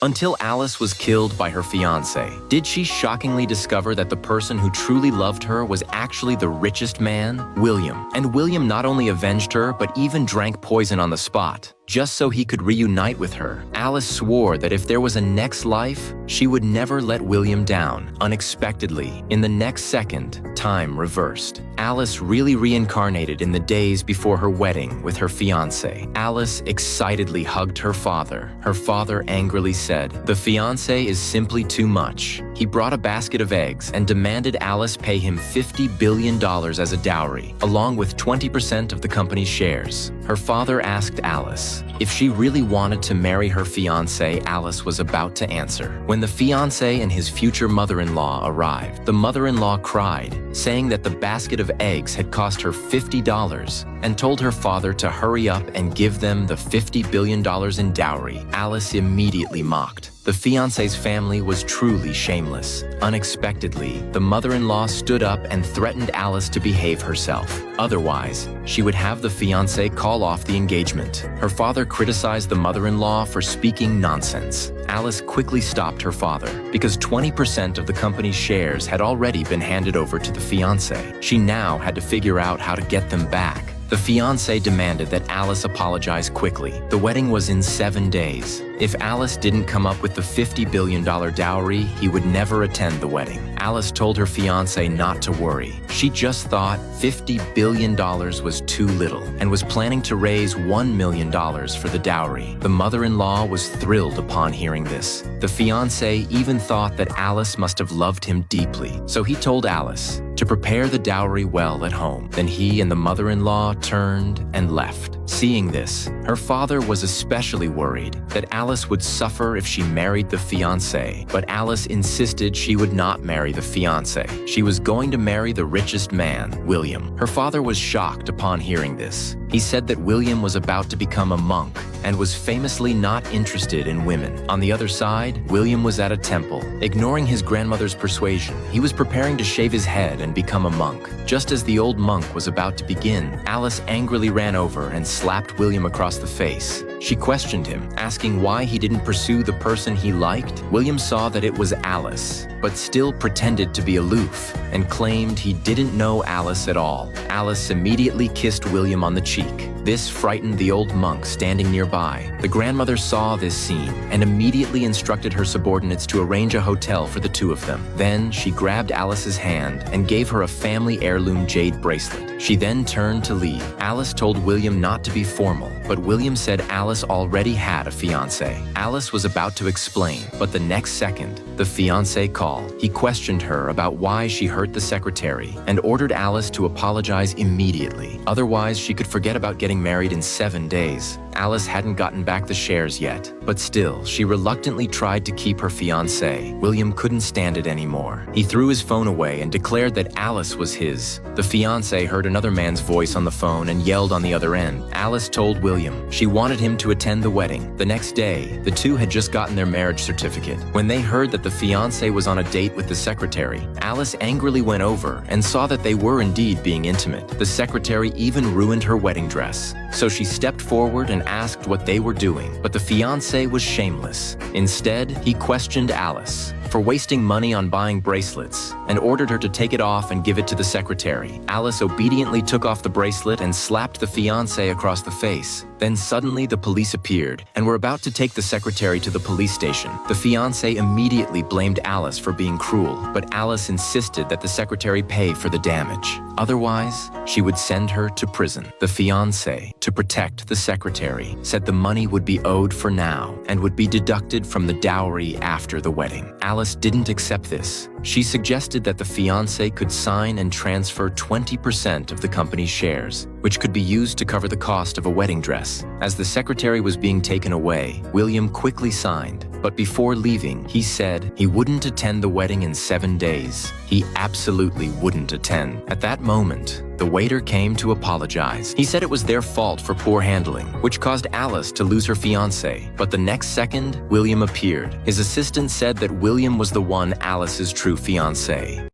Until Alice was killed by her fiancé. Did she shockingly discover that the person who truly loved her was actually the richest man, William? And William not only avenged her, but even drank poison on the spot, just so he could reunite with her. Alice swore that if there was a next life, she would never let William down. Unexpectedly, in the next second, time reversed. Alice really reincarnated in the days before her wedding with her fiancé. Alice excitedly hugged her father. Her father angrily said, "The fiancé is simply too much." He brought a basket of eggs and demanded Alice pay him $50 billion as a dowry, along with 20% of the company's shares. Her father asked Alice if she really wanted to marry her fiancé. Alice was about to answer when the fiancé and his future mother-in-law arrived. The mother-in-law cried, saying that the basket of eggs had cost her $50 and told her father to hurry up and give them the $50 billion in dowry. Alice immediately mocked. The fiancé's family was truly shameless. Unexpectedly, the mother-in-law stood up and threatened Alice to behave herself. Otherwise, she would have the fiancé call off the engagement. Her father criticized the mother-in-law for speaking nonsense. Alice quickly stopped her father because 20% of the company's shares had already been handed over to the fiancé. She now had to figure out how to get them back. The fiancé demanded that Alice apologize quickly. The wedding was in 7 days. If Alice didn't come up with the $50 billion dowry, he would never attend the wedding. Alice told her fiancé not to worry. She just thought $50 billion was too little and was planning to raise $1 million for the dowry. The mother-in-law was thrilled upon hearing this. The fiancé even thought that Alice must have loved him deeply, so he told Alice to prepare the dowry well at home. Then he and the mother-in-law turned and left. Seeing this, her father was especially worried that Alice would suffer if she married the fiancé, but Alice insisted she would not marry the fiancé. She was going to marry the richest man, William. Her father was shocked upon hearing this. He said that William was about to become a monk and was famously not interested in women. On the other side, William was at a temple. Ignoring his grandmother's persuasion, he was preparing to shave his head and become a monk. Just as the old monk was about to begin, Alice angrily ran over and slapped William across the face. She questioned him, asking why he didn't pursue the person he liked. William saw that it was Alice, but still pretended to be aloof and claimed he didn't know Alice at all. Alice immediately kissed William on the cheek. This frightened the old monk standing nearby. The grandmother saw this scene and immediately instructed her subordinates to arrange a hotel for the two of them. Then she grabbed Alice's hand and gave her a family heirloom jade bracelet. She then turned to leave. Alice told William not to be formal, but William said Alice already had a fiancé. Alice was about to explain, but the next second, the fiancé called. He questioned her about why she hurt the secretary and ordered Alice to apologize immediately. Otherwise, she could forget about getting married in 7 days. Alice hadn't gotten back the shares yet, but still, she reluctantly tried to keep her fiancé. William couldn't stand it anymore. He threw his phone away and declared that Alice was his. The fiancé heard another man's voice on the phone and yelled on the other end. Alice told William she wanted him to attend the wedding. The next day, the two had just gotten their marriage certificate. When they heard that the fiancé was on a date with the secretary, Alice angrily went over and saw that they were indeed being intimate. The secretary even ruined her wedding dress. So she stepped forward and asked what they were doing, but the fiancé was shameless. Instead, he questioned Alice for wasting money on buying bracelets and ordered her to take it off and give it to the secretary. Alice obediently took off the bracelet and slapped the fiancé across the face. Then suddenly the police appeared and were about to take the secretary to the police station. The fiancé immediately blamed Alice for being cruel, but Alice insisted that the secretary pay for the damage. Otherwise, she would send her to prison. The fiancé, to protect the secretary, said the money would be owed for now and would be deducted from the dowry after the wedding. Alice didn't accept this. She suggested that the fiancé could sign and transfer 20% of the company's shares, which could be used to cover the cost of a wedding dress. As the secretary was being taken away, William quickly signed, but before leaving, he said he wouldn't attend the wedding in 7 days. He absolutely wouldn't attend. At that moment, the waiter came to apologize. He said it was their fault for poor handling, which caused Alice to lose her fiancé. But the next second, William appeared. His assistant said that William was the one Alice's true fiancé.